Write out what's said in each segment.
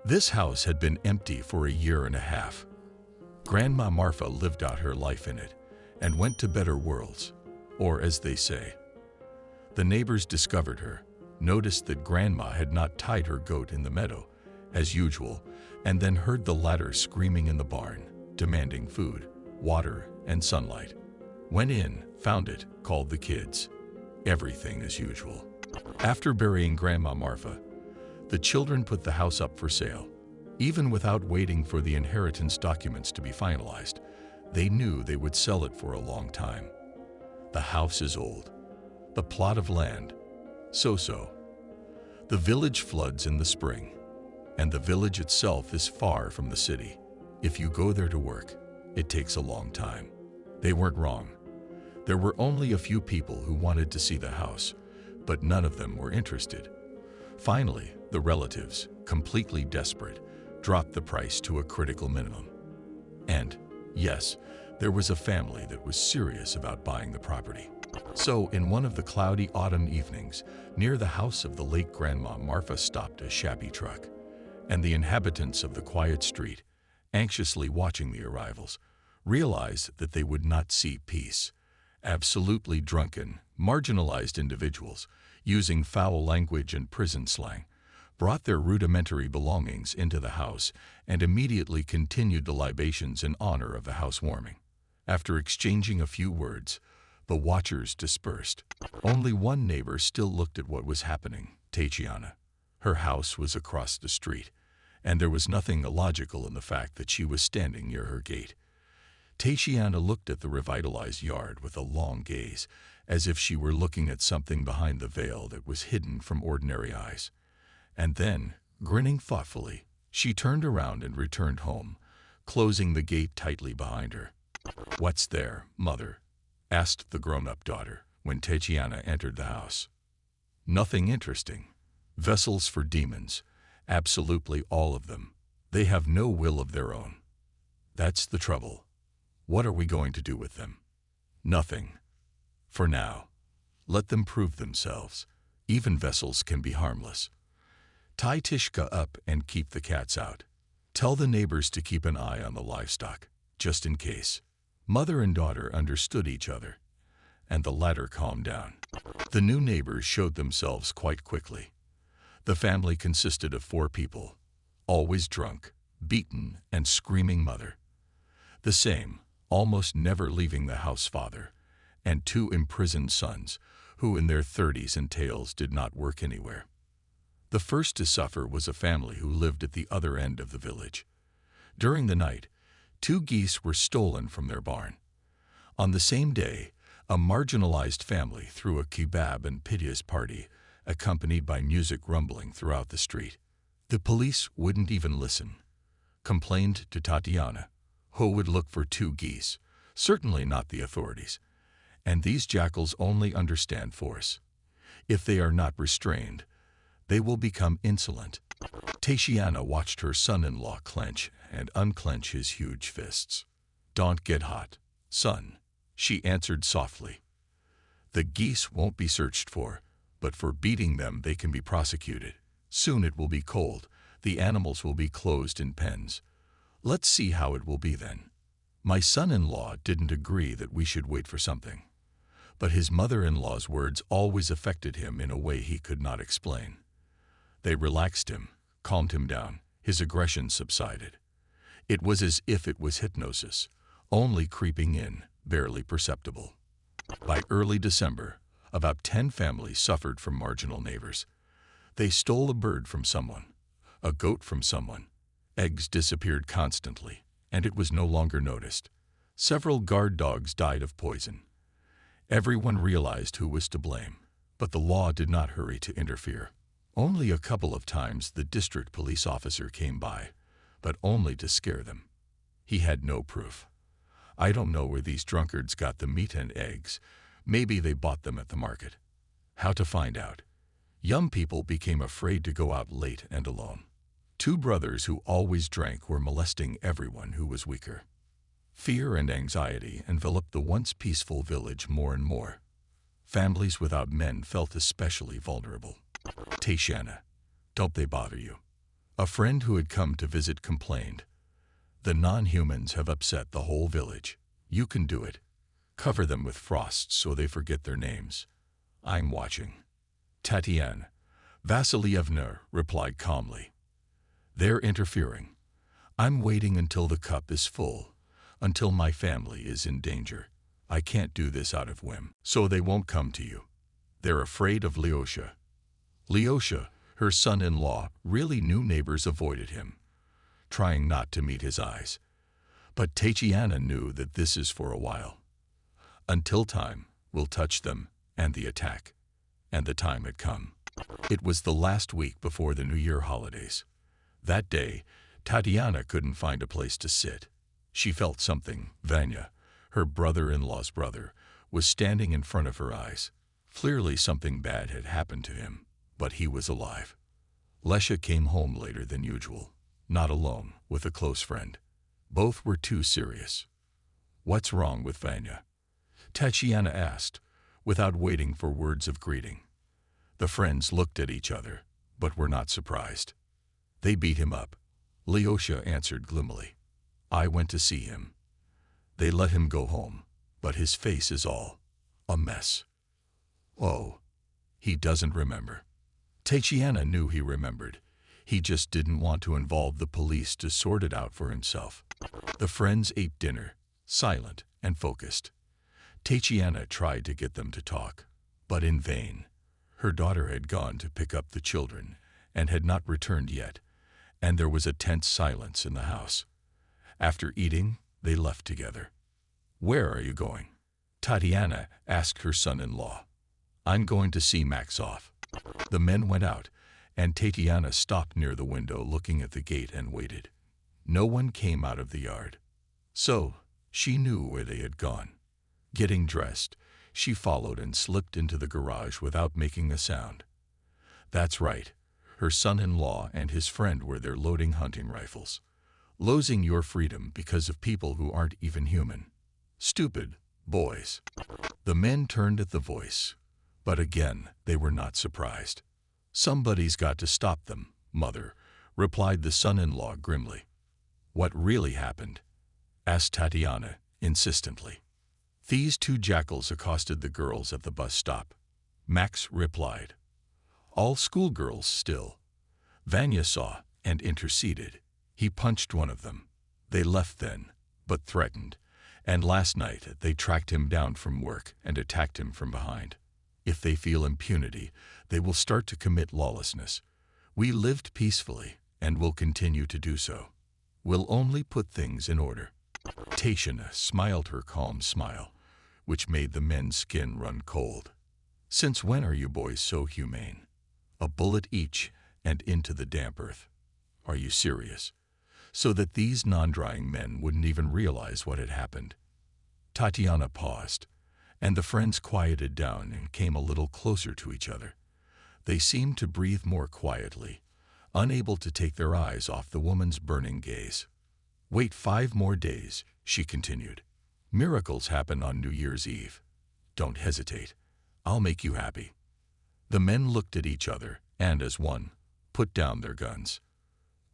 This house had been empty for a year and a half. Grandma Marfa lived out her life in it and went to better worlds, or as they say. The neighbors discovered her, noticed that Grandma had not tied her goat in the meadow, as usual, and then heard the latter screaming in the barn, demanding food, water, and sunlight. Went in, found it, called the kids. Everything as usual. After burying Grandma Marfa, the children put the house up for sale. Even without waiting for the inheritance documents to be finalized, they knew they would sell it for a long time. The house is old. The plot of land, so-so. The village floods in the spring, and the village itself is far from the city. If you go there to work, it takes a long time. They weren't wrong. There were only a few people who wanted to see the house, but none of them were interested. Finally, the relatives, completely desperate, dropped the price to a critical minimum. And, yes, there was a family that was serious about buying the property. So, in one of the cloudy autumn evenings, near the house of the late Grandma Marfa stopped a shabby truck, and the inhabitants of the quiet street, anxiously watching the arrivals, realized that they would not see peace. Absolutely drunken, marginalized individuals, using foul language and prison slang, brought their rudimentary belongings into the house and immediately continued the libations in honor of the housewarming. After exchanging a few words, the watchers dispersed. Only one neighbor still looked at what was happening, Tatiana. Her house was across the street, and there was nothing illogical in the fact that she was standing near her gate. Tatiana looked at the revitalized yard with a long gaze, as if she were looking at something behind the veil that was hidden from ordinary eyes. And then, grinning thoughtfully, she turned around and returned home, closing the gate tightly behind her. "What's there, mother?" asked the grown-up daughter when Tatiana entered the house. "Nothing interesting. Vessels for demons. Absolutely all of them. They have no will of their own. That's the trouble. What are we going to do with them? Nothing. For now. Let them prove themselves. Even vessels can be harmless. Tie Tishka up and keep the cats out. Tell the neighbors to keep an eye on the livestock, just in case." Mother and daughter understood each other, and the latter calmed down. The new neighbors showed themselves quite quickly. The family consisted of 4 people, always drunk, beaten, and screaming mother. The same, almost never leaving the house father, and 2 imprisoned sons, who in their 30s and tails did not work anywhere. The first to suffer was a family who lived at the other end of the village. During the night, 2 geese were stolen from their barn. On the same day, a marginalized family threw a kebab and piteous party, accompanied by music rumbling throughout the street. The police wouldn't even listen. Complained to Tatiana, who would look for 2 geese, certainly not the authorities. And these jackals only understand force. If they are not restrained, they will become insolent. Tatiana watched her son-in-law clench and unclench his huge fists. "Don't get hot, son," she answered softly. "The geese won't be searched for, but for beating them they can be prosecuted. Soon it will be cold. The animals will be closed in pens. Let's see how it will be then." My son-in-law didn't agree that we should wait for something, but his mother-in-law's words always affected him in a way he could not explain. They relaxed him, calmed him down. His aggression subsided. It was as if it was hypnosis, only creeping in, barely perceptible. By early December, about 10 families suffered from marginal neighbors. They stole a bird from someone, a goat from someone. Eggs disappeared constantly, and it was no longer noticed. Several guard dogs died of poison. Everyone realized who was to blame, but the law did not hurry to interfere. Only a couple of times the district police officer came by, but only to scare them. He had no proof. I don't know where these drunkards got the meat and eggs. Maybe they bought them at the market. How to find out? Young people became afraid to go out late and alone. 2 brothers who always drank were molesting everyone who was weaker. Fear and anxiety enveloped the once peaceful village more and more. Families without men felt especially vulnerable. "Tatiana, don't they bother you?" A friend who had come to visit complained, "The non-humans have upset the whole village. You can do it. Cover them with frost so they forget their names. I'm watching." Tatiana Vasilievna replied calmly, "They're interfering. I'm waiting until the cup is full, until my family is in danger. I can't do this out of whim, so they won't come to you. They're afraid of Lyosha." Lyosha, her son-in-law, really knew neighbors avoided him, trying not to meet his eyes. But Tatiana knew that this is for a while. Until time will touch them and the attack. And the time had come. It was the last week before the New Year holidays. That day, Tatiana couldn't find a place to sit. She felt something. Vanya, her brother-in-law's brother, was standing in front of her eyes. Clearly something bad had happened to him, but he was alive. Lesha came home later than usual, not alone, with a close friend. Both were too serious. "What's wrong with Vanya?" Tatiana asked, without waiting for words of greeting. The friends looked at each other, but were not surprised. "They beat him up," Lyosha answered gloomily. "I went to see him. They let him go home, but his face is all a mess." "Oh, he doesn't remember." Tatiana knew he remembered. He just didn't want to involve the police to sort it out for himself. The friends ate dinner, silent and focused. Tatiana tried to get them to talk, but in vain. Her daughter had gone to pick up the children and had not returned yet, and there was a tense silence in the house. After eating, they left together. "Where are you going?" Tatiana asked her son-in-law. "I'm going to see Max off." The men went out, and Tatiana stopped near the window looking at the gate and waited. No one came out of the yard. So, she knew where they had gone. Getting dressed, she followed and slipped into the garage without making a sound. That's right, her son-in-law and his friend were there loading hunting rifles. Losing your freedom because of people who aren't even human. Stupid boys. The men turned at the voice, but again they were not surprised. "Somebody's got to stop them, mother," replied the son-in-law grimly. "What really happened?" asked Tatiana insistently. "These two jackals accosted the girls at the bus stop," Max replied. "All schoolgirls still." Vanya saw and interceded. He punched one of them. They left then, but threatened, and last night they tracked him down from work and attacked him from behind. If they feel impunity, they will start to commit lawlessness. We lived peacefully and will continue to do so. We'll only put things in order. Tatiana smiled her calm smile, which made the men's skin run cold. "Since when are you boys so humane? A bullet each and into the damp earth. Are you serious? So that these non-drying men wouldn't even realize what had happened." Tatiana paused, and the friends quieted down and came a little closer to each other. They seemed to breathe more quietly, unable to take their eyes off the woman's burning gaze. "Wait 5 more days," she continued. "Miracles happen on New Year's Eve. Don't hesitate. I'll make you happy." The men looked at each other and, as one, put down their guns.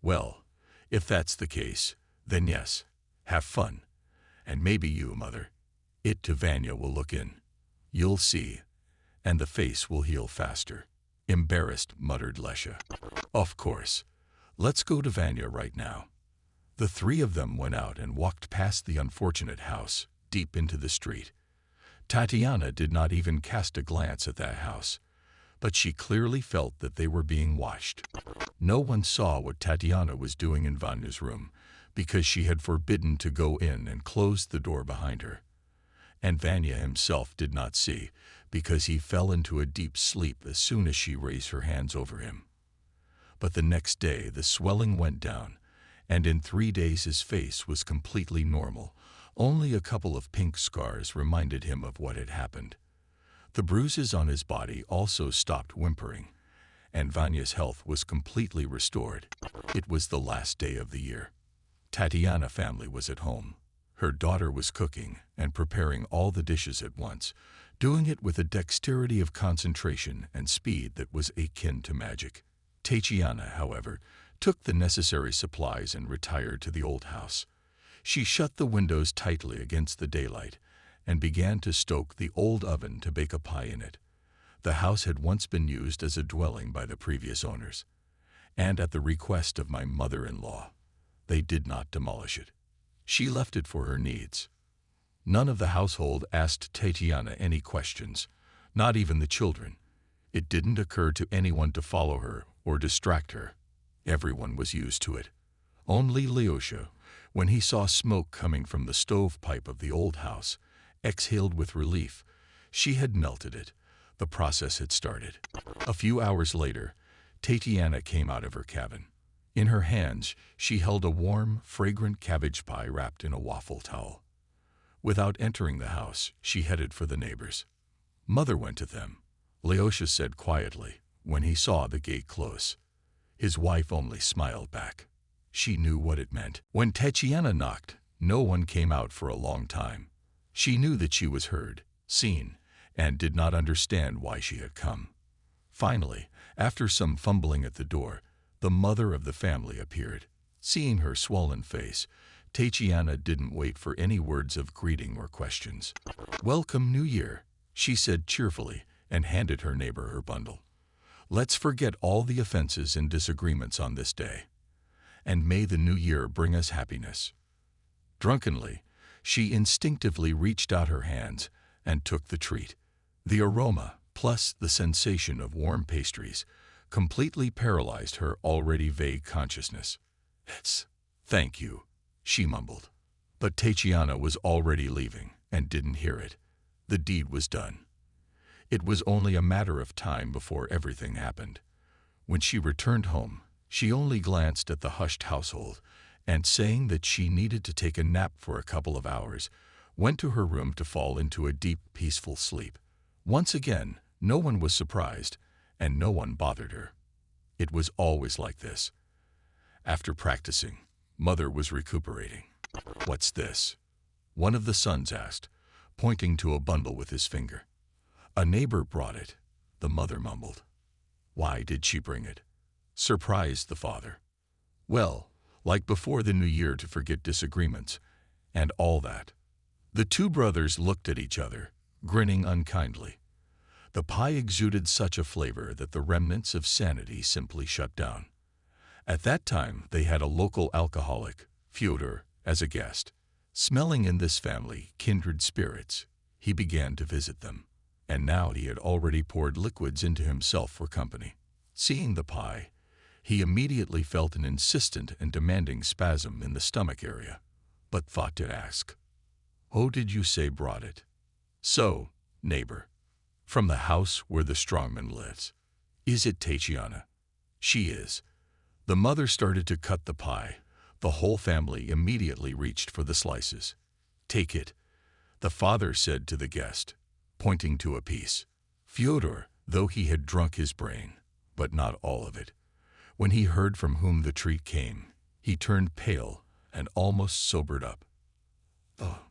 "Well, if that's the case, then yes, have fun. And maybe you, mother. It to Vanya will look in. You'll see. And the face will heal faster." Embarrassed, muttered Lesha. "Of course. Let's go to Vanya right now." The 3 of them went out and walked past the unfortunate house, deep into the street. Tatiana did not even cast a glance at that house, but she clearly felt that they were being watched. No one saw what Tatiana was doing in Vanya's room, because she had forbidden to go in and closed the door behind her. And Vanya himself did not see, because he fell into a deep sleep as soon as she raised her hands over him. But the next day the swelling went down, and in 3 days his face was completely normal. Only a couple of pink scars reminded him of what had happened. The bruises on his body also stopped whimpering, and Vanya's health was completely restored. It was the last day of the year. Tatiana family was at home. Her daughter was cooking and preparing all the dishes at once, doing it with a dexterity of concentration and speed that was akin to magic. Tatiana, however, took the necessary supplies and retired to the old house. She shut the windows tightly against the daylight and began to stoke the old oven to bake a pie in it. The house had once been used as a dwelling by the previous owners, and at the request of my mother-in-law, they did not demolish it. She left it for her needs. None of the household asked Tatiana any questions, not even the children. It didn't occur to anyone to follow her or distract her. Everyone was used to it. Only Lyosha, when he saw smoke coming from the stovepipe of the old house, exhaled with relief. She had melted it. The process had started. A few hours later, Tatiana came out of her cabin. In her hands, she held a warm, fragrant cabbage pie wrapped in a waffle towel. Without entering the house, she headed for the neighbors. Mother went to them, Lyosha said quietly when he saw the gate close. His wife only smiled back. She knew what it meant. When Tatiana knocked, no one came out for a long time. She knew that she was heard, seen, and did not understand why she had come. Finally, after some fumbling at the door, the mother of the family appeared. Seeing her swollen face, Tatiana didn't wait for any words of greeting or questions. "Welcome, New Year," she said cheerfully and handed her neighbor her bundle. "Let's forget all the offenses and disagreements on this day, and may the new year bring us happiness." Drunkenly, she instinctively reached out her hands and took the treat. The aroma, plus the sensation of warm pastries, completely paralyzed her already vague consciousness. Thank you," she mumbled. But Tatiana was already leaving and didn't hear it. The deed was done. It was only a matter of time before everything happened. When she returned home, she only glanced at the hushed household and, saying that she needed to take a nap for a couple of hours, went to her room to fall into a deep, peaceful sleep. Once again, no one was surprised, and no one bothered her. It was always like this. After practicing, Mother was recuperating. "What's this?" one of the sons asked, pointing to a bundle with his finger. "A neighbor brought it," the mother mumbled. "Why did she bring it?" surprised the father. "Well, like before the new year, to forget disagreements and all that." The two brothers looked at each other, grinning unkindly. The pie exuded such a flavor that the remnants of sanity simply shut down. At that time, they had a local alcoholic, Fyodor, as a guest. Smelling in this family kindred spirits, he began to visit them, and now he had already poured liquids into himself for company. Seeing the pie, he immediately felt an insistent and demanding spasm in the stomach area, but thought to ask, "Who did you say brought it?" "So, neighbor, from the house where the strongman lives." "Is it Tatiana?" "She is." The mother started to cut the pie. The whole family immediately reached for the slices. "Take it," the father said to the guest, pointing to a piece. Fyodor, though he had drunk his brain, but not all of it, when he heard from whom the treat came, he turned pale and almost sobered up. "Oh,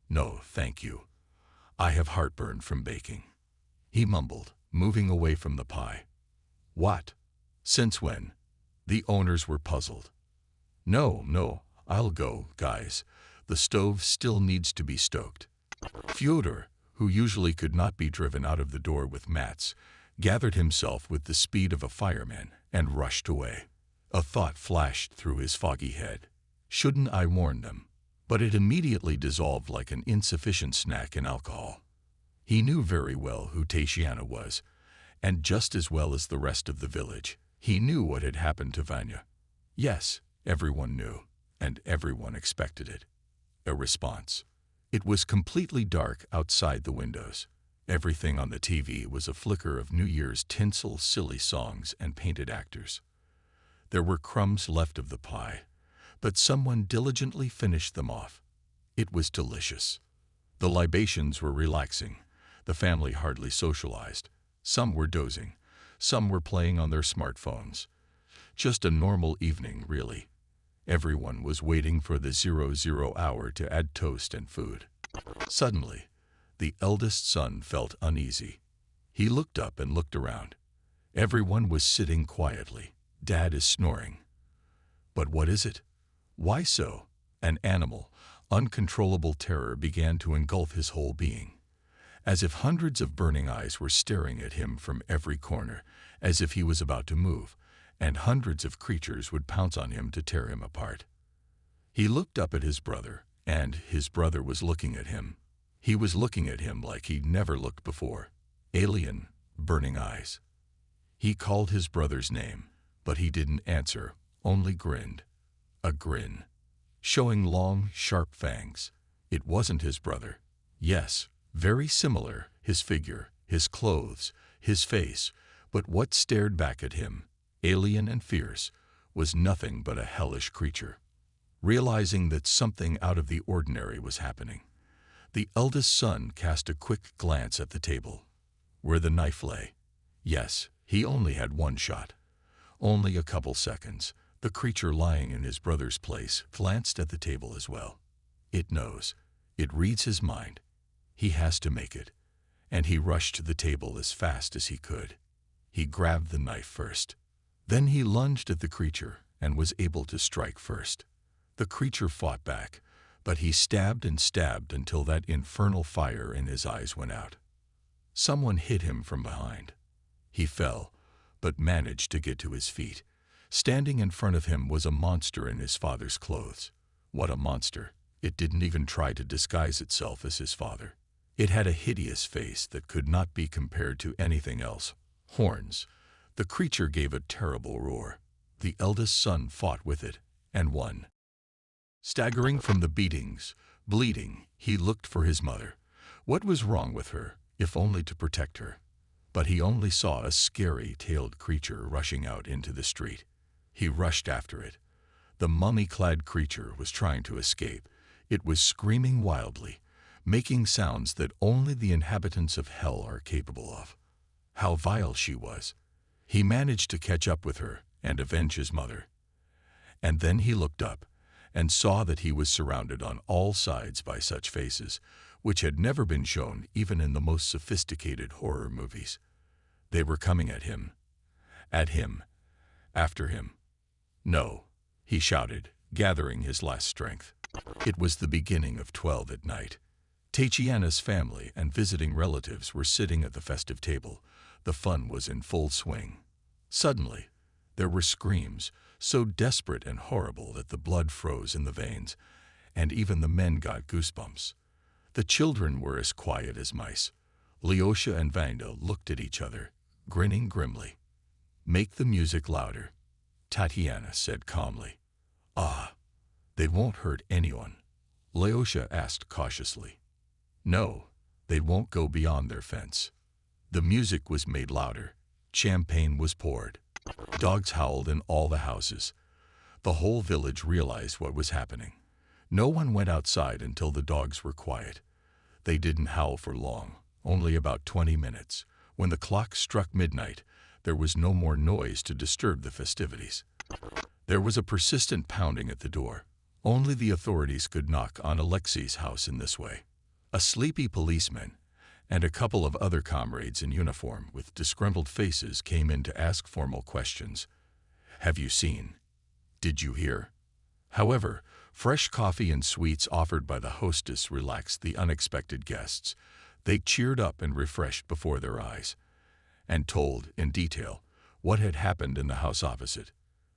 no, thank you. I have heartburn from baking," he mumbled, moving away from the pie. "What? Since when?" The owners were puzzled. No, I'll go, guys. The stove still needs to be stoked." Fyodor, who usually could not be driven out of the door with mats, gathered himself with the speed of a fireman and rushed away. A thought flashed through his foggy head. Shouldn't I warn them? But it immediately dissolved like an insufficient snack in alcohol. He knew very well who Tatiana was, and just as well as the rest of the village, he knew what had happened to Vanya. Yes, everyone knew, and everyone expected it. A response. It was completely dark outside the windows. Everything on the TV was a flicker of New Year's tinsel, silly songs, and painted actors. There were crumbs left of the pie, but someone diligently finished them off. It was delicious. The libations were relaxing. The family hardly socialized. Some were dozing. Some were playing on their smartphones. Just a normal evening, really. Everyone was waiting for the 00 hour to add toast and food. Suddenly, the eldest son felt uneasy. He looked up and looked around. Everyone was sitting quietly. "Dad is snoring," But what is it? Why so? An animal, uncontrollable terror began to engulf his whole being, as if hundreds of burning eyes were staring at him from every corner, as if he was about to move, and hundreds of creatures would pounce on him to tear him apart. He looked up at his brother, and his brother was looking at him. He was looking at him like he'd never looked before. Alien, burning eyes. He called his brother's name, but he didn't answer, only grinned. A grin, showing long, sharp fangs. It wasn't his brother. Yes, very similar, his figure, his clothes, his face, but what stared back at him, alien and fierce, was nothing but a hellish creature. Realizing that something out of the ordinary was happening, the eldest son cast a quick glance at the table, where the knife lay. Yes, he only had one shot. Only a couple seconds. The creature lying in his brother's place glanced at the table as well. It knows. It reads his mind. He has to make it. And he rushed to the table as fast as he could. He grabbed the knife first. Then he lunged at the creature and was able to strike first. The creature fought back, but he stabbed and stabbed until that infernal fire in his eyes went out. Someone hit him from behind. He fell, but managed to get to his feet. Standing in front of him was a monster in his father's clothes. What a monster! It didn't even try to disguise itself as his father. It had a hideous face that could not be compared to anything else. Horns. The creature gave a terrible roar. The eldest son fought with it, and won. Staggering from the beatings, bleeding, he looked for his mother. What was wrong with her, if only to protect her? But he only saw a scary tailed creature rushing out into the street. He rushed after it. The mummy-clad creature was trying to escape. It was screaming wildly, making sounds that only the inhabitants of hell are capable of. How vile she was! He managed to catch up with her and avenge his mother. And then he looked up and saw that he was surrounded on all sides by such faces, which had never been shown even in the most sophisticated horror movies. They were coming at him, after him. No, he shouted, gathering his last strength. It was the beginning of 12 at night. Tatiana's family and visiting relatives were sitting at the festive table. The fun was in full swing. Suddenly, there were screams, so desperate and horrible that the blood froze in the veins, and even the men got goosebumps. The children were as quiet as mice. Leosha and Vanda looked at each other, grinning grimly. "Make the music louder," Tatiana said calmly. "Ah, they won't hurt anyone," Leosha asked cautiously. "No, they won't go beyond their fence." The music was made louder. Champagne was poured. Dogs howled in all the houses. The whole village realized what was happening. No one went outside until the dogs were quiet. They didn't howl for long, only about 20 minutes. When the clock struck midnight, there was no more noise to disturb the festivities. There was a persistent pounding at the door. Only the authorities could knock on Alexei's house in this way. A sleepy policeman and a couple of other comrades in uniform with disgruntled faces came in to ask formal questions. "Have you seen? Did you hear?" However, fresh coffee and sweets offered by the hostess relaxed the unexpected guests. They cheered up and refreshed before their eyes, and told, in detail, what had happened in the house opposite.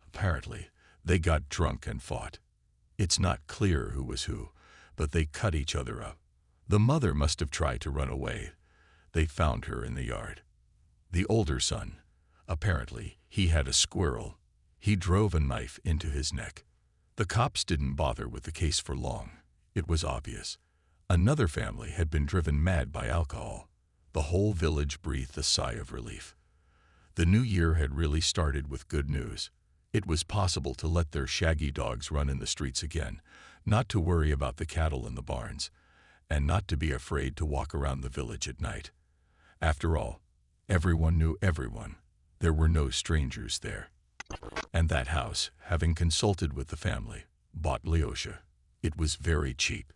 Apparently, they got drunk and fought. It's not clear who was who, but they cut each other up. The mother must have tried to run away. They found her in the yard. The older son, apparently, he had a squirrel. He drove a knife into his neck. The cops didn't bother with the case for long. It was obvious. Another family had been driven mad by alcohol. The whole village breathed a sigh of relief. The new year had really started with good news. It was possible to let their shaggy dogs run in the streets again, not to worry about the cattle in the barns, and not to be afraid to walk around the village at night. After all, everyone knew everyone. There were no strangers there. And that house, having consulted with the family, bought Leosha. It was very cheap,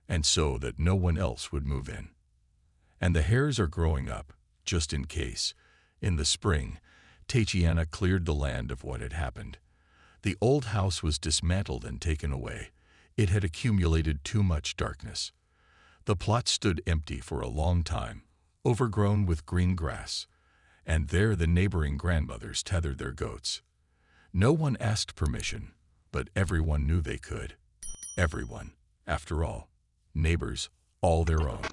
and so that no one else would move in. And the hares are growing up, just in case. In the spring, Tatiana cleared the land of what had happened. The old house was dismantled and taken away. It had accumulated too much darkness. The plot stood empty for a long time, overgrown with green grass, and there the neighboring grandmothers tethered their goats. No one asked permission, but everyone knew they could. Everyone, after all, neighbors, all their own.